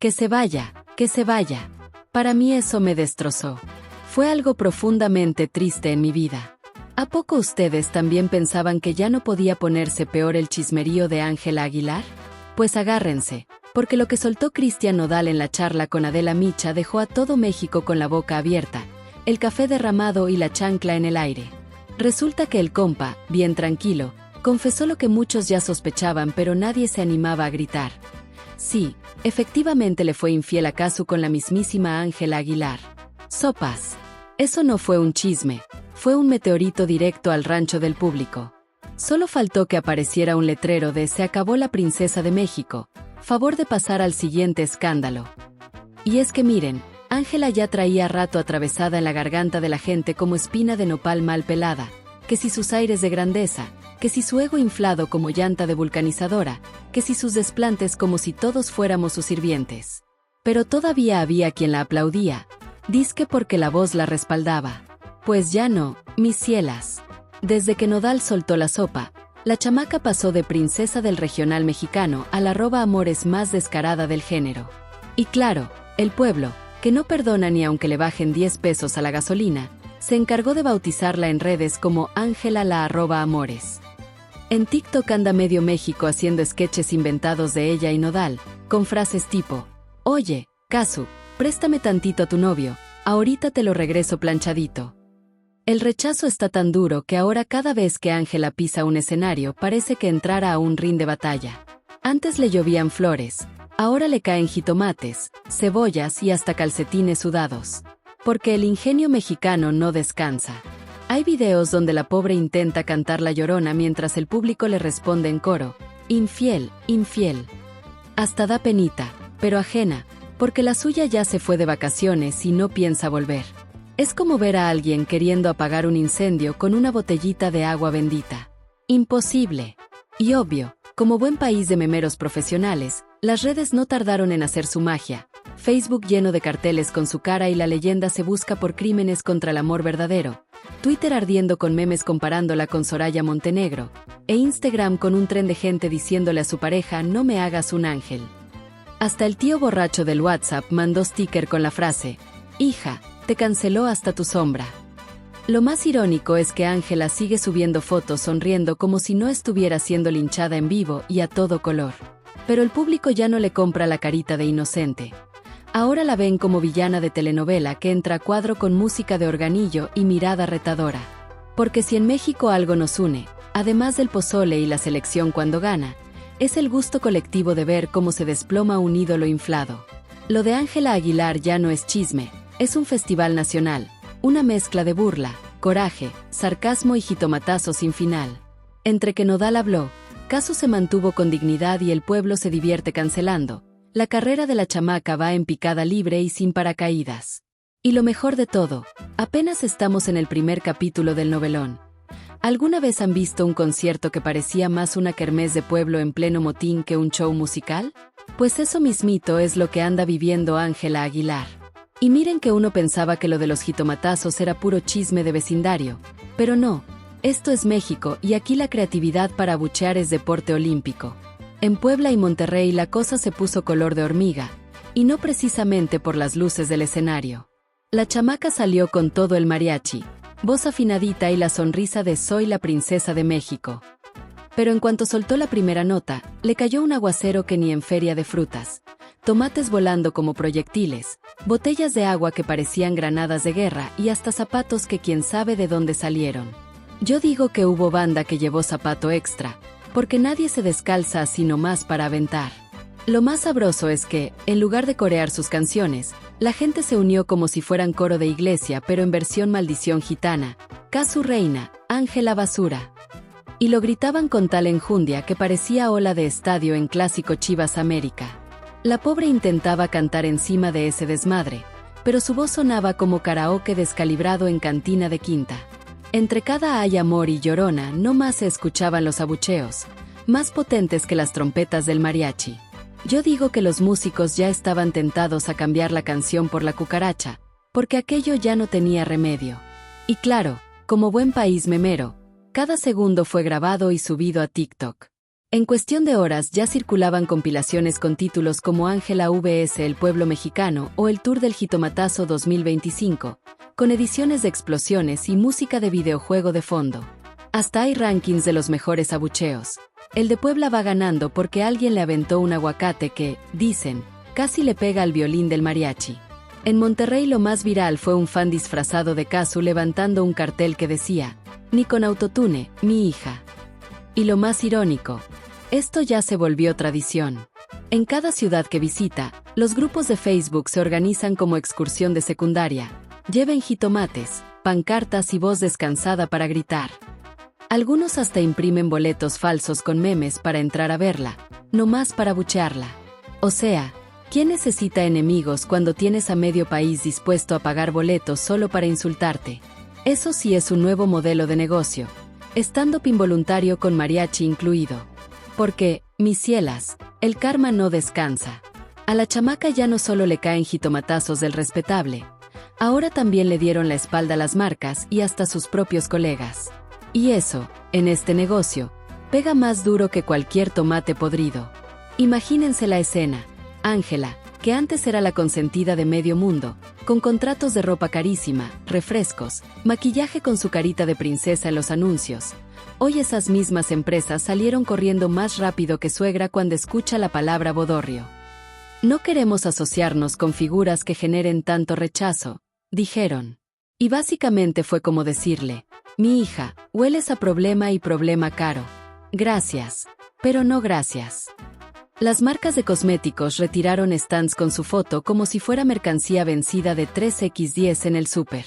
Que se vaya, que se vaya. Para mí eso me destrozó. Fue algo profundamente triste en mi vida. ¿A poco ustedes también pensaban que ya no podía ponerse peor el chismerío de Ángela Aguilar? Pues agárrense, porque lo que soltó Cristian Nodal en la charla con Adela Micha dejó a todo México con la boca abierta, el café derramado y la chancla en el aire. Resulta que el compa, bien tranquilo, confesó lo que muchos ya sospechaban pero nadie se animaba a gritar. Sí, efectivamente le fue infiel a Casu con la mismísima Ángela Aguilar. Sopas. Eso no fue un chisme, fue un meteorito directo al rancho del público. Solo faltó que apareciera un letrero de "Se acabó la princesa de México, favor de pasar al siguiente escándalo". Y es que miren, Ángela ya traía rato atravesada en la garganta de la gente como espina de nopal mal pelada, que si sus aires de grandeza, que si su ego inflado como llanta de vulcanizadora, que si sus desplantes como si todos fuéramos sus sirvientes. Pero todavía había quien la aplaudía, dizque porque la voz la respaldaba. Pues ya no, mis cielas. Desde que Nodal soltó la sopa, la chamaca pasó de princesa del regional mexicano a la amores más descarada del género. Y claro, el pueblo, que no perdona ni aunque le bajen 10 pesos a la gasolina, se encargó de bautizarla en redes como Ángela la @amores. En TikTok anda medio México haciendo sketches inventados de ella y Nodal, con frases tipo: "Oye, Casu, préstame tantito a tu novio, ahorita te lo regreso planchadito". El rechazo está tan duro que ahora cada vez que Ángela pisa un escenario parece que entrara a un ring de batalla. Antes le llovían flores, ahora le caen jitomates, cebollas y hasta calcetines sudados. Porque el ingenio mexicano no descansa. Hay videos donde la pobre intenta cantar La Llorona mientras el público le responde en coro: "Infiel, infiel". Hasta da penita, pero ajena, porque la suya ya se fue de vacaciones y no piensa volver. Es como ver a alguien queriendo apagar un incendio con una botellita de agua bendita. Imposible. Y obvio, como buen país de memeros profesionales, las redes no tardaron en hacer su magia. Facebook lleno de carteles con su cara y la leyenda "Se busca por crímenes contra el amor verdadero", Twitter ardiendo con memes comparándola con Soraya Montenegro, e Instagram con un tren de gente diciéndole a su pareja "no me hagas un ángel". Hasta el tío borracho del WhatsApp mandó sticker con la frase: "Hija, te canceló hasta tu sombra". Lo más irónico es que Ángela sigue subiendo fotos sonriendo como si no estuviera siendo linchada en vivo y a todo color. Pero el público ya no le compra la carita de inocente. Ahora la ven como villana de telenovela que entra a cuadro con música de organillo y mirada retadora. Porque si en México algo nos une, además del pozole y la selección cuando gana, es el gusto colectivo de ver cómo se desploma un ídolo inflado. Lo de Ángela Aguilar ya no es chisme, es un festival nacional, una mezcla de burla, coraje, sarcasmo y jitomatazo sin final. Entre que Nodal habló, Casu se mantuvo con dignidad y el pueblo se divierte cancelando, la carrera de la chamaca va en picada libre y sin paracaídas. Y lo mejor de todo, apenas estamos en el primer capítulo del novelón. ¿Alguna vez han visto un concierto que parecía más una kermés de pueblo en pleno motín que un show musical? Pues eso mismito es lo que anda viviendo Ángela Aguilar. Y miren que uno pensaba que lo de los jitomatazos era puro chisme de vecindario, pero no, esto es México y aquí la creatividad para abuchear es deporte olímpico. En Puebla y Monterrey la cosa se puso color de hormiga, y no precisamente por las luces del escenario. La chamaca salió con todo el mariachi, voz afinadita y la sonrisa de "soy la princesa de México". Pero en cuanto soltó la primera nota, le cayó un aguacero que ni en feria de frutas. Tomates volando como proyectiles, botellas de agua que parecían granadas de guerra y hasta zapatos que quién sabe de dónde salieron. Yo digo que hubo banda que llevó zapato extra, porque nadie se descalza así nomás para aventar. Lo más sabroso es que, en lugar de corear sus canciones, la gente se unió como si fueran coro de iglesia pero en versión maldición gitana: "Casu reina, Ángela basura". Y lo gritaban con tal enjundia que parecía ola de estadio en clásico Chivas América. La pobre intentaba cantar encima de ese desmadre, pero su voz sonaba como karaoke descalibrado en cantina de quinta. Entre cada "Hay amor" y "Llorona" no más se escuchaban los abucheos, más potentes que las trompetas del mariachi. Yo digo que los músicos ya estaban tentados a cambiar la canción por La Cucaracha, porque aquello ya no tenía remedio. Y claro, como buen país memero, cada segundo fue grabado y subido a TikTok. En cuestión de horas ya circulaban compilaciones con títulos como Ángela vs El Pueblo Mexicano o El Tour del Jitomatazo 2025, con ediciones de explosiones y música de videojuego de fondo. Hasta hay rankings de los mejores abucheos. El de Puebla va ganando porque alguien le aventó un aguacate que, dicen, casi le pega al violín del mariachi. En Monterrey lo más viral fue un fan disfrazado de Casu levantando un cartel que decía, "Ni con autotune, mi hija". Y lo más irónico, esto ya se volvió tradición. En cada ciudad que visita, los grupos de Facebook se organizan como excursión de secundaria. Lleven jitomates, pancartas y voz descansada para gritar. Algunos hasta imprimen boletos falsos con memes para entrar a verla, no más para buchearla. O sea, ¿quién necesita enemigos cuando tienes a medio país dispuesto a pagar boletos solo para insultarte? Eso sí es un nuevo modelo de negocio. Stand-up involuntario con mariachi incluido. Porque, mis cielas, el karma no descansa. A la chamaca ya no solo le caen jitomatazos del respetable, ahora también le dieron la espalda a las marcas y hasta sus propios colegas. Y eso, en este negocio, pega más duro que cualquier tomate podrido. Imagínense la escena. Ángela, que antes era la consentida de medio mundo, con contratos de ropa carísima, refrescos, maquillaje con su carita de princesa en los anuncios. Hoy esas mismas empresas salieron corriendo más rápido que suegra cuando escucha la palabra bodorrio. No queremos asociarnos con figuras que generen tanto rechazo, dijeron. Y básicamente fue como decirle, mi hija, hueles a problema y problema caro. Gracias, pero no gracias. Las marcas de cosméticos retiraron stands con su foto como si fuera mercancía vencida de 3x10 en el súper.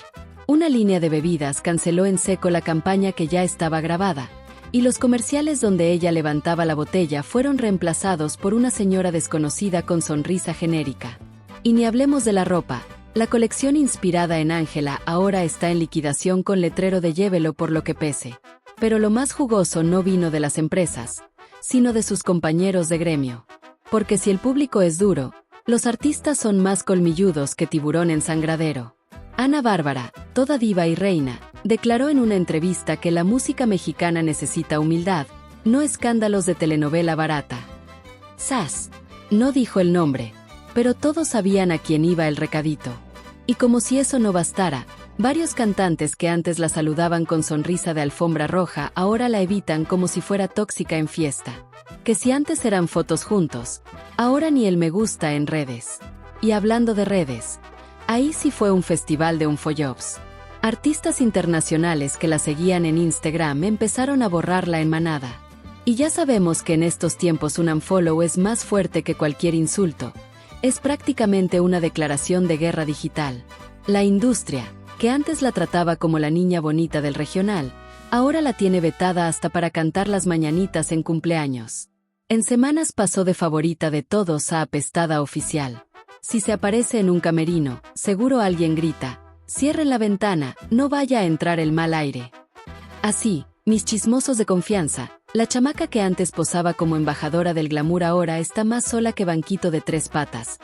Una línea de bebidas canceló en seco la campaña que ya estaba grabada, y los comerciales donde ella levantaba la botella fueron reemplazados por una señora desconocida con sonrisa genérica. Y ni hablemos de la ropa, la colección inspirada en Ángela ahora está en liquidación con letrero de llévelo por lo que pese. Pero lo más jugoso no vino de las empresas, sino de sus compañeros de gremio. Porque si el público es duro, los artistas son más colmilludos que tiburón en sangradero. Ana Bárbara, toda diva y reina, declaró en una entrevista que la música mexicana necesita humildad, no escándalos de telenovela barata. ¡Sas! No dijo el nombre, pero todos sabían a quién iba el recadito. Y como si eso no bastara, varios cantantes que antes la saludaban con sonrisa de alfombra roja ahora la evitan como si fuera tóxica en fiesta. Que si antes eran fotos juntos, ahora ni el me gusta en redes. Y hablando de redes, ahí sí fue un festival de unfollobs. Artistas internacionales que la seguían en Instagram empezaron a borrarla en manada. Y ya sabemos que en estos tiempos un unfollow es más fuerte que cualquier insulto. Es prácticamente una declaración de guerra digital. La industria, que antes la trataba como la niña bonita del regional, ahora la tiene vetada hasta para cantar las mañanitas en cumpleaños. En semanas pasó de favorita de todos a apestada oficial. Si se aparece en un camerino, seguro alguien grita, cierren la ventana, no vaya a entrar el mal aire. Así, mis chismosos de confianza, la chamaca que antes posaba como embajadora del glamour ahora está más sola que banquito de 3 patas.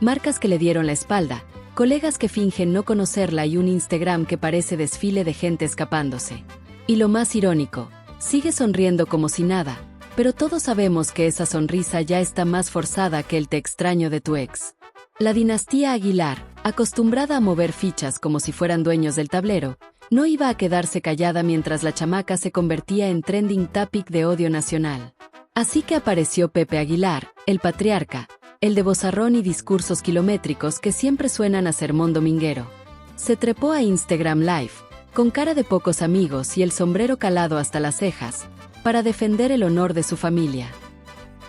Marcas que le dieron la espalda, colegas que fingen no conocerla y un Instagram que parece desfile de gente escapándose. Y lo más irónico, sigue sonriendo como si nada, pero todos sabemos que esa sonrisa ya está más forzada que el te extraño de tu ex. La dinastía Aguilar, acostumbrada a mover fichas como si fueran dueños del tablero, no iba a quedarse callada mientras la chamaca se convertía en trending topic de odio nacional. Así que apareció Pepe Aguilar, el patriarca, el de vozarrón y discursos kilométricos que siempre suenan a sermón dominguero. Se trepó a Instagram Live, con cara de pocos amigos y el sombrero calado hasta las cejas, para defender el honor de su familia.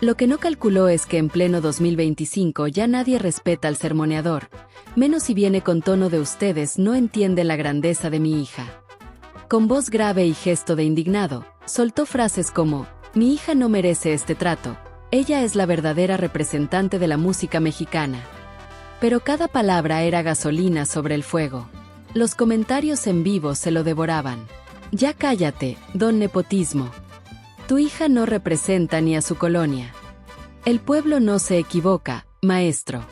Lo que no calculó es que en pleno 2025 ya nadie respeta al sermoneador, menos si viene con tono de ustedes no entienden la grandeza de mi hija. Con voz grave y gesto de indignado, soltó frases como, mi hija no merece este trato, ella es la verdadera representante de la música mexicana. Pero cada palabra era gasolina sobre el fuego. Los comentarios en vivo se lo devoraban. Ya cállate, don nepotismo. Tu hija no representa ni a su colonia. El pueblo no se equivoca, maestro.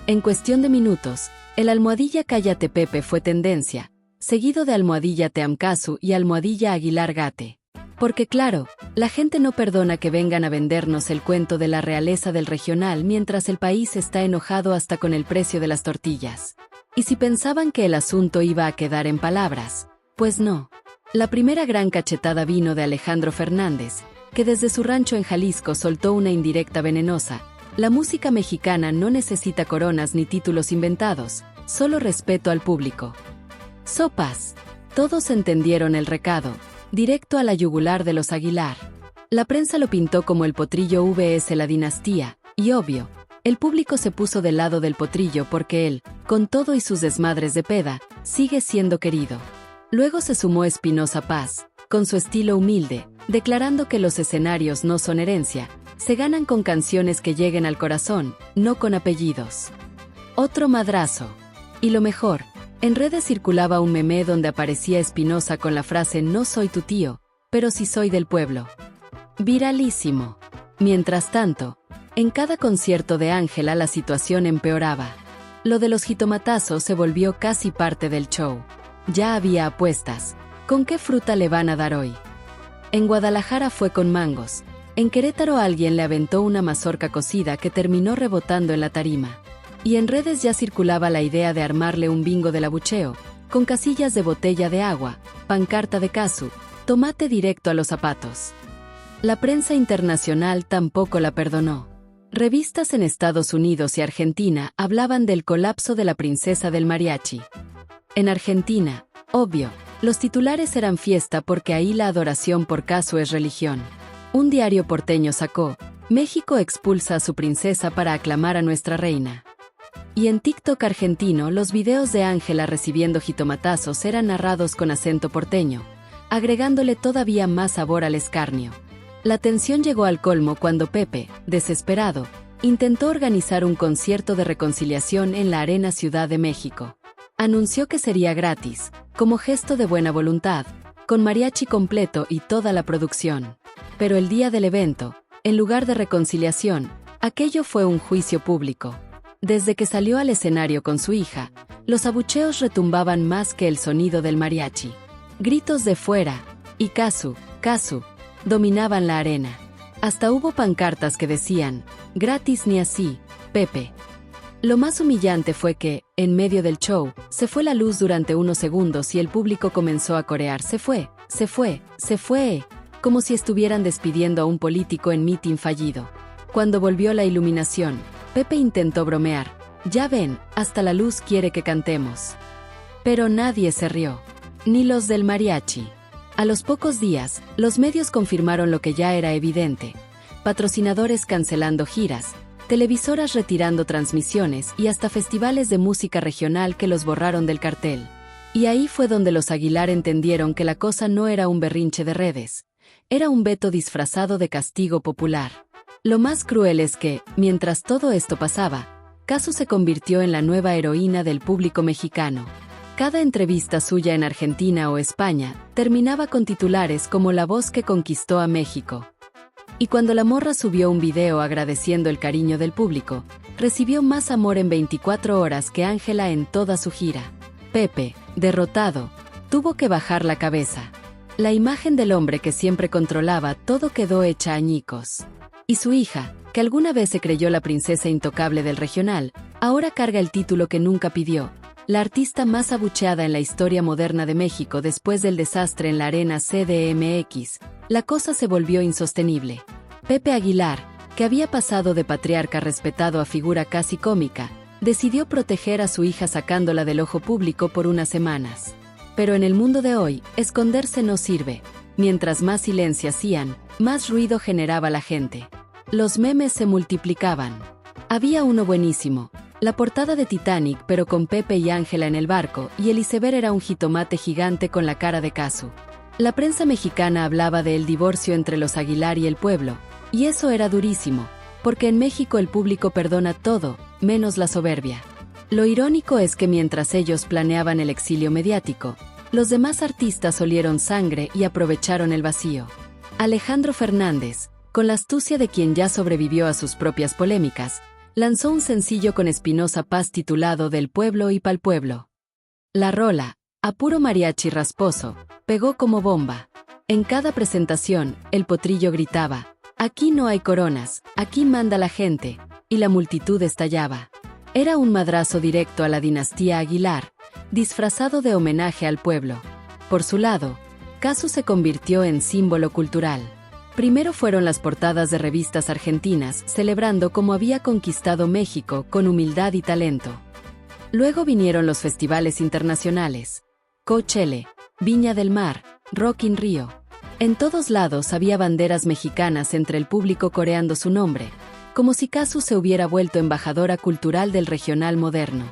En cuestión de minutos, el almohadilla Cállate Pepe fue tendencia, seguido de almohadilla Teamcasu y almohadilla Aguilar Gate. Porque claro, la gente no perdona que vengan a vendernos el cuento de la realeza del regional mientras el país está enojado hasta con el precio de las tortillas. Y si pensaban que el asunto iba a quedar en palabras, pues no. La primera gran cachetada vino de Alejandro Fernández, que desde su rancho en Jalisco soltó una indirecta venenosa. La música mexicana no necesita coronas ni títulos inventados, solo respeto al público. Sopas. Todos entendieron el recado, directo a la yugular de los Aguilar. La prensa lo pintó como el potrillo vs la dinastía, y obvio, el público se puso del lado del potrillo porque él, con todo y sus desmadres de peda, sigue siendo querido. Luego se sumó Espinoza Paz, con su estilo humilde, declarando que los escenarios no son herencia, se ganan con canciones que lleguen al corazón, no con apellidos. Otro madrazo. Y lo mejor, en redes circulaba un meme donde aparecía Espinoza con la frase "No soy tu tío, pero sí soy del pueblo". Viralísimo. Mientras tanto, en cada concierto de Ángela la situación empeoraba. Lo de los jitomatazos se volvió casi parte del show. Ya había apuestas. ¿Con qué fruta le van a dar hoy? En Guadalajara fue con mangos. En Querétaro alguien le aventó una mazorca cocida que terminó rebotando en la tarima. Y en redes ya circulaba la idea de armarle un bingo del abucheo, con casillas de botella de agua, pancarta de casu, tomate directo a los zapatos. La prensa internacional tampoco la perdonó. Revistas en Estados Unidos y Argentina hablaban del colapso de la princesa del mariachi. En Argentina, obvio, los titulares eran fiesta porque ahí la adoración por casu es religión. Un diario porteño sacó: México expulsa a su princesa para aclamar a nuestra reina. Y en TikTok argentino los videos de Ángela recibiendo jitomatazos eran narrados con acento porteño, agregándole todavía más sabor al escarnio. La tensión llegó al colmo cuando Pepe, desesperado, intentó organizar un concierto de reconciliación en la Arena Ciudad de México. Anunció que sería gratis, como gesto de buena voluntad, con mariachi completo y toda la producción. Pero el día del evento, en lugar de reconciliación, aquello fue un juicio público. Desde que salió al escenario con su hija, los abucheos retumbaban más que el sonido del mariachi. Gritos de "fuera" y "casu, casu" dominaban la arena. Hasta hubo pancartas que decían: "Gratis ni así, Pepe". Lo más humillante fue que, en medio del show, se fue la luz durante unos segundos y el público comenzó a corear "se fue, se fue, se fue", como si estuvieran despidiendo a un político en mitin fallido. Cuando volvió la iluminación, Pepe intentó bromear: "Ya ven, hasta la luz quiere que cantemos". Pero nadie se rió, ni los del mariachi. A los pocos días, los medios confirmaron lo que ya era evidente: patrocinadores cancelando giras, televisoras retirando transmisiones y hasta festivales de música regional que los borraron del cartel. Y ahí fue donde los Aguilar entendieron que la cosa no era un berrinche de redes, era un veto disfrazado de castigo popular. Lo más cruel es que, mientras todo esto pasaba, Casu se convirtió en la nueva heroína del público mexicano. Cada entrevista suya en Argentina o España terminaba con titulares como "La voz que conquistó a México". Y cuando la morra subió un video agradeciendo el cariño del público, recibió más amor en 24 horas que Ángela en toda su gira. Pepe, derrotado, tuvo que bajar la cabeza. La imagen del hombre que siempre controlaba todo quedó hecha añicos. Y su hija, que alguna vez se creyó la princesa intocable del regional, ahora carga el título que nunca pidió: la artista más abucheada en la historia moderna de México después del desastre en la arena CDMX. La cosa se volvió insostenible. Pepe Aguilar, que había pasado de patriarca respetado a figura casi cómica, decidió proteger a su hija sacándola del ojo público por unas semanas. Pero en el mundo de hoy, esconderse no sirve. Mientras más silencio hacían, más ruido generaba la gente. Los memes se multiplicaban. Había uno buenísimo: la portada de Titanic pero con Pepe y Ángela en el barco, y el iceberg era un jitomate gigante con la cara de Casu. La prensa mexicana hablaba del divorcio entre los Aguilar y el pueblo, y eso era durísimo, porque en México el público perdona todo, menos la soberbia. Lo irónico es que mientras ellos planeaban el exilio mediático, los demás artistas olieron sangre y aprovecharon el vacío. Alejandro Fernández, con la astucia de quien ya sobrevivió a sus propias polémicas, lanzó un sencillo con Espinoza Paz titulado "Del pueblo y pa'l pueblo". La rola, a puro mariachi rasposo, pegó como bomba. En cada presentación, el potrillo gritaba: «Aquí no hay coronas, aquí manda la gente», y la multitud estallaba. Era un madrazo directo a la dinastía Aguilar, disfrazado de homenaje al pueblo. Por su lado, Casu se convirtió en símbolo cultural. Primero fueron las portadas de revistas argentinas celebrando cómo había conquistado México con humildad y talento. Luego vinieron los festivales internacionales: Coachella, Viña del Mar, Rock in Rio. En todos lados había banderas mexicanas entre el público coreando su nombre, como si Casu se hubiera vuelto embajadora cultural del regional moderno.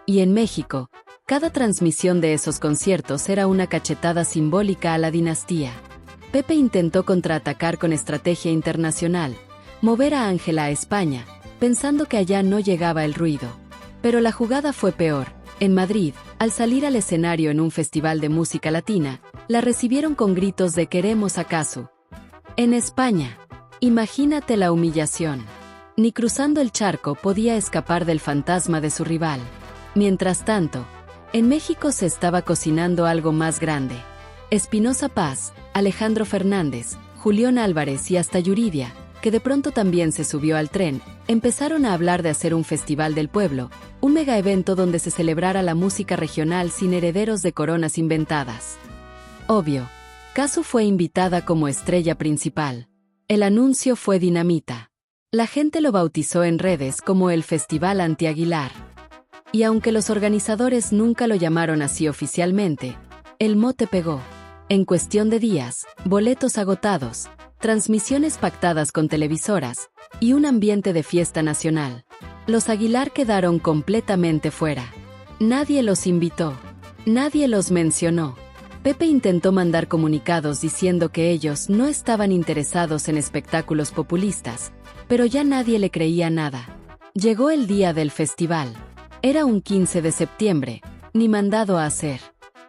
Y en México, cada transmisión de esos conciertos era una cachetada simbólica a la dinastía. Pepe intentó contraatacar con estrategia internacional, mover a Ángela a España, pensando que allá no llegaba el ruido. Pero la jugada fue peor. En Madrid, al salir al escenario en un festival de música latina, la recibieron con gritos de «Queremos a Casu». En España, imagínate la humillación. Ni cruzando el charco podía escapar del fantasma de su rival. Mientras tanto, en México se estaba cocinando algo más grande. Espinoza Paz, Alejandro Fernández, Julián Álvarez y hasta Yuridia, que de pronto también se subió al tren, empezaron a hablar de hacer un festival del pueblo, un mega evento donde se celebrara la música regional sin herederos de coronas inventadas. Obvio, Casu fue invitada como estrella principal. El anuncio fue dinamita. La gente lo bautizó en redes como el Festival Anti-Aguilar. Y aunque los organizadores nunca lo llamaron así oficialmente, el mote pegó. En cuestión de días, boletos agotados, transmisiones pactadas con televisoras y un ambiente de fiesta nacional. Los Aguilar quedaron completamente fuera. Nadie los invitó. Nadie los mencionó. Pepe intentó mandar comunicados diciendo que ellos no estaban interesados en espectáculos populistas, pero ya nadie le creía nada. Llegó el día del festival. Era un 15 de septiembre, ni mandado a hacer.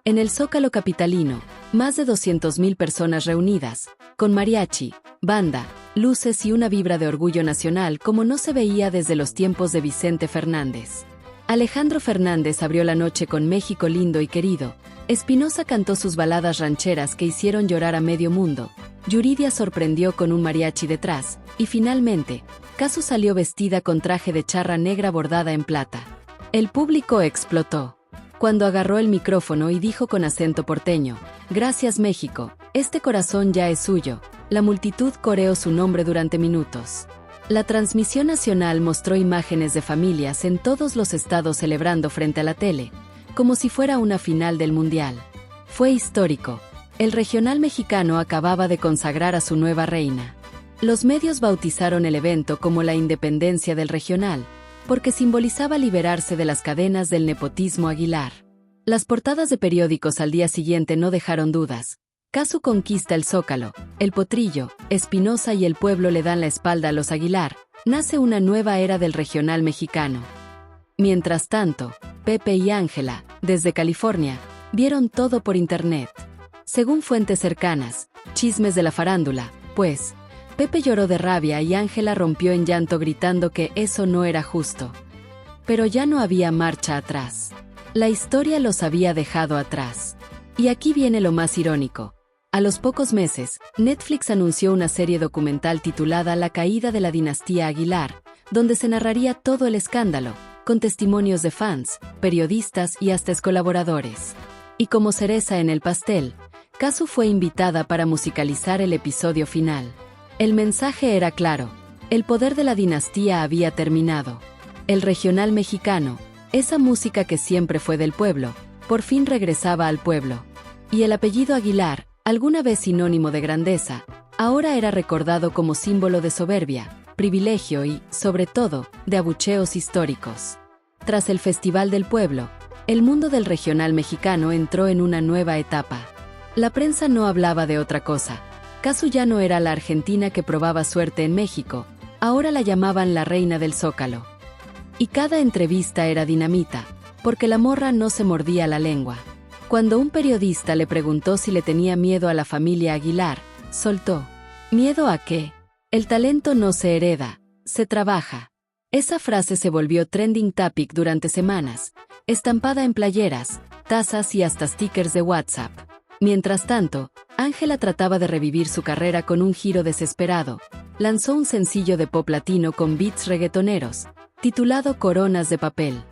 En el Zócalo capitalino, más de 200,000 personas reunidas, con mariachi, banda, luces y una vibra de orgullo nacional como no se veía desde los tiempos de Vicente Fernández. Alejandro Fernández abrió la noche con México lindo y querido. Espinoza cantó sus baladas rancheras que hicieron llorar a medio mundo. Yuridia sorprendió con un mariachi detrás. Y finalmente, Casu salió vestida con traje de charra negra bordada en plata. El público explotó cuando agarró el micrófono y dijo con acento porteño: «Gracias México, este corazón ya es suyo». La multitud coreó su nombre durante minutos. La transmisión nacional mostró imágenes de familias en todos los estados celebrando frente a la tele, como si fuera una final del mundial. Fue histórico. El regional mexicano acababa de consagrar a su nueva reina. Los medios bautizaron el evento como la independencia del regional, porque simbolizaba liberarse de las cadenas del nepotismo Aguilar. Las portadas de periódicos al día siguiente no dejaron dudas. Casu conquista el Zócalo, el potrillo, Espinoza y el pueblo le dan la espalda a los Aguilar. Nace una nueva era del regional mexicano. Mientras tanto, Pepe y Ángela, desde California, vieron todo por internet. Según fuentes cercanas, chismes de la farándula, pues, Pepe lloró de rabia y Ángela rompió en llanto gritando que eso no era justo. Pero ya no había marcha atrás. La historia los había dejado atrás. Y aquí viene lo más irónico. A los pocos meses, Netflix anunció una serie documental titulada La caída de la dinastía Aguilar, donde se narraría todo el escándalo, con testimonios de fans, periodistas y hasta colaboradores. Y como cereza en el pastel, Casu fue invitada para musicalizar el episodio final. El mensaje era claro: el poder de la dinastía había terminado. El regional mexicano, esa música que siempre fue del pueblo, por fin regresaba al pueblo. Y el apellido Aguilar, alguna vez sinónimo de grandeza, ahora era recordado como símbolo de soberbia, privilegio y, sobre todo, de abucheos históricos. Tras el Festival del Pueblo, el mundo del regional mexicano entró en una nueva etapa. La prensa no hablaba de otra cosa. Casu ya no era la argentina que probaba suerte en México, ahora la llamaban la reina del Zócalo. Y cada entrevista era dinamita, porque la morra no se mordía la lengua. Cuando un periodista le preguntó si le tenía miedo a la familia Aguilar, soltó: ¿miedo a qué? El talento no se hereda, se trabaja. Esa frase se volvió trending topic durante semanas, estampada en playeras, tazas y hasta stickers de WhatsApp. Mientras tanto, Ángela trataba de revivir su carrera con un giro desesperado. Lanzó un sencillo de pop latino con beats reggaetoneros, titulado Coronas de Papel.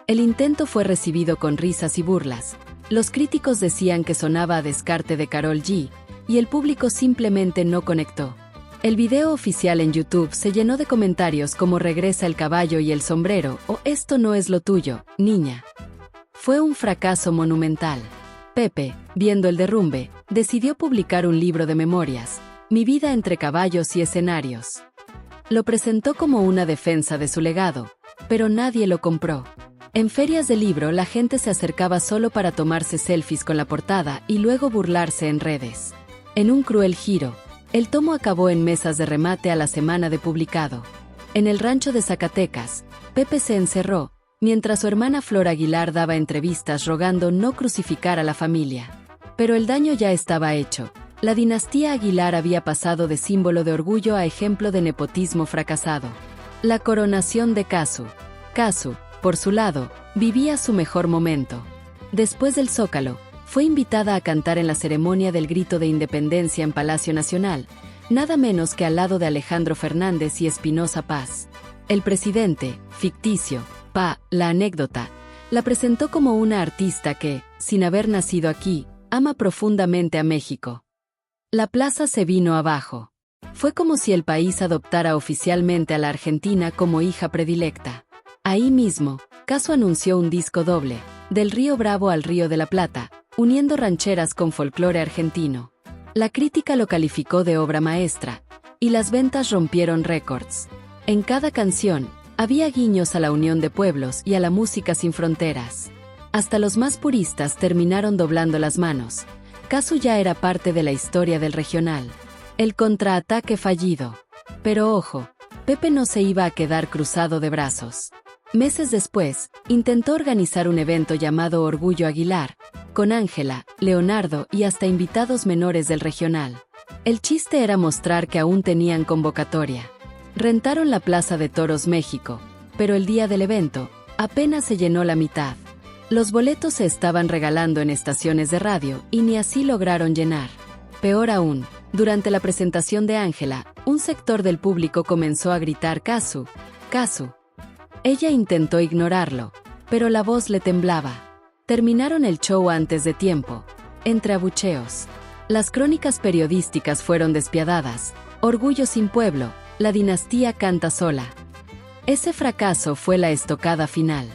El intento fue recibido con risas y burlas. Los críticos decían que sonaba a descarte de Karol G, y el público simplemente no conectó. El video oficial en YouTube se llenó de comentarios como regresa el caballo y el sombrero o esto no es lo tuyo, niña. Fue un fracaso monumental. Pepe, viendo el derrumbe, decidió publicar un libro de memorias, Mi vida entre caballos y escenarios. Lo presentó como una defensa de su legado, pero nadie lo compró. En ferias de libro la gente se acercaba solo para tomarse selfies con la portada y luego burlarse en redes. En un cruel giro, el tomo acabó en mesas de remate a la semana de publicado. En el rancho de Zacatecas, Pepe se encerró, mientras su hermana Flor Aguilar daba entrevistas rogando no crucificar a la familia. Pero el daño ya estaba hecho. La dinastía Aguilar había pasado de símbolo de orgullo a ejemplo de nepotismo fracasado. La coronación de Casu. Casu, por su lado, vivía su mejor momento. Después del Zócalo, fue invitada a cantar en la ceremonia del Grito de Independencia en Palacio Nacional, nada menos que al lado de Alejandro Fernández y Espinoza Paz. El presidente, ficticio, la anécdota, la presentó como una artista que, sin haber nacido aquí, ama profundamente a México. La plaza se vino abajo. Fue como si el país adoptara oficialmente a la Argentina como hija predilecta. Ahí mismo, Casu anunció un disco doble, Del Río Bravo al Río de la Plata, uniendo rancheras con folclore argentino. La crítica lo calificó de obra maestra, y las ventas rompieron récords. En cada canción, había guiños a la unión de pueblos y a la música sin fronteras. Hasta los más puristas terminaron doblando las manos. Casu ya era parte de la historia del regional. El contraataque fallido. Pero ojo, Pepe no se iba a quedar cruzado de brazos. Meses después, intentó organizar un evento llamado Orgullo Aguilar, con Ángela, Leonardo y hasta invitados menores del regional. El chiste era mostrar que aún tenían convocatoria. Rentaron la Plaza de Toros México, pero el día del evento, apenas se llenó la mitad. Los boletos se estaban regalando en estaciones de radio y ni así lograron llenar. Peor aún, durante la presentación de Ángela, un sector del público comenzó a gritar Casu, Casu. Ella intentó ignorarlo, pero la voz le temblaba. Terminaron el show antes de tiempo, entre abucheos. Las crónicas periodísticas fueron despiadadas. Orgullo sin pueblo, la dinastía canta sola. Ese fracaso fue la estocada final.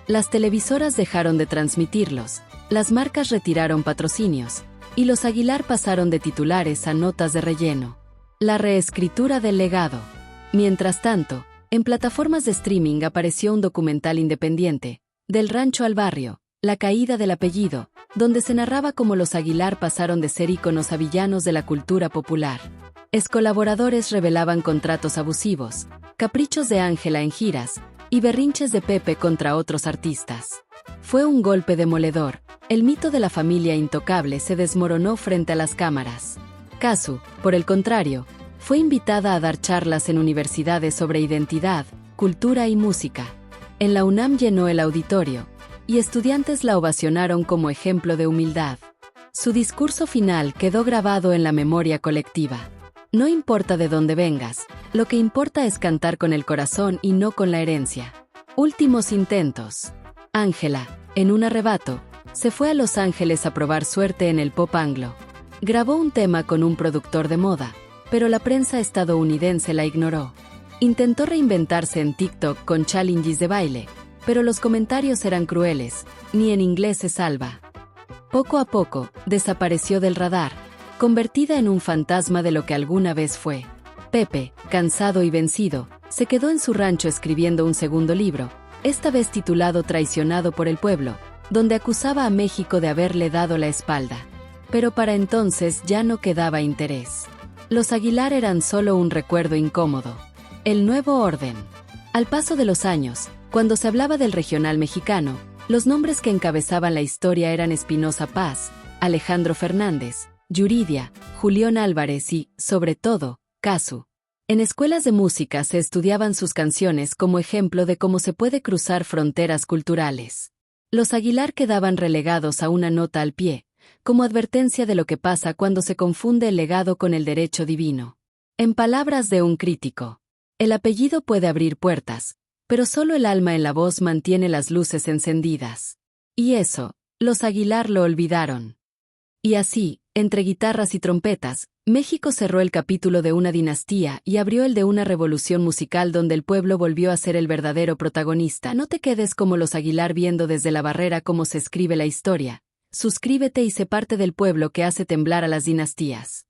Las televisoras dejaron de transmitirlos, las marcas retiraron patrocinios, y los Aguilar pasaron de titulares a notas de relleno. La reescritura del legado. Mientras tanto, en plataformas de streaming apareció un documental independiente, Del Rancho al Barrio, la caída del apellido, donde se narraba cómo los Aguilar pasaron de ser íconos a villanos de la cultura popular. Excolaboradores revelaban contratos abusivos, caprichos de Ángela en giras, y berrinches de Pepe contra otros artistas. Fue un golpe demoledor. El mito de la familia intocable se desmoronó frente a las cámaras. Casu, por el contrario, fue invitada a dar charlas en universidades sobre identidad, cultura y música. En la UNAM llenó el auditorio, y estudiantes la ovacionaron como ejemplo de humildad. Su discurso final quedó grabado en la memoria colectiva. No importa de dónde vengas, lo que importa es cantar con el corazón y no con la herencia. Últimos intentos. Ángela, en un arrebato, se fue a Los Ángeles a probar suerte en el pop anglo. Grabó un tema con un productor de moda, pero la prensa estadounidense la ignoró. Intentó reinventarse en TikTok con challenges de baile, pero los comentarios eran crueles, ni en inglés se salva. Poco a poco, desapareció del radar, convertida en un fantasma de lo que alguna vez fue. Pepe, cansado y vencido, se quedó en su rancho escribiendo un segundo libro, esta vez titulado Traicionado por el Pueblo, donde acusaba a México de haberle dado la espalda. Pero para entonces ya no quedaba interés. Los Aguilar eran solo un recuerdo incómodo. El nuevo orden. Al paso de los años, cuando se hablaba del regional mexicano, los nombres que encabezaban la historia eran Espinoza Paz, Alejandro Fernández, Yuridia, Julián Álvarez y, sobre todo, Casu. En escuelas de música se estudiaban sus canciones como ejemplo de cómo se puede cruzar fronteras culturales. Los Aguilar quedaban relegados a una nota al pie, como advertencia de lo que pasa cuando se confunde el legado con el derecho divino. En palabras de un crítico, el apellido puede abrir puertas, pero solo el alma en la voz mantiene las luces encendidas. Y eso, los Aguilar lo olvidaron. Y así, entre guitarras y trompetas, México cerró el capítulo de una dinastía y abrió el de una revolución musical donde el pueblo volvió a ser el verdadero protagonista. No te quedes como los Aguilar viendo desde la barrera cómo se escribe la historia. Suscríbete y sé parte del pueblo que hace temblar a las dinastías.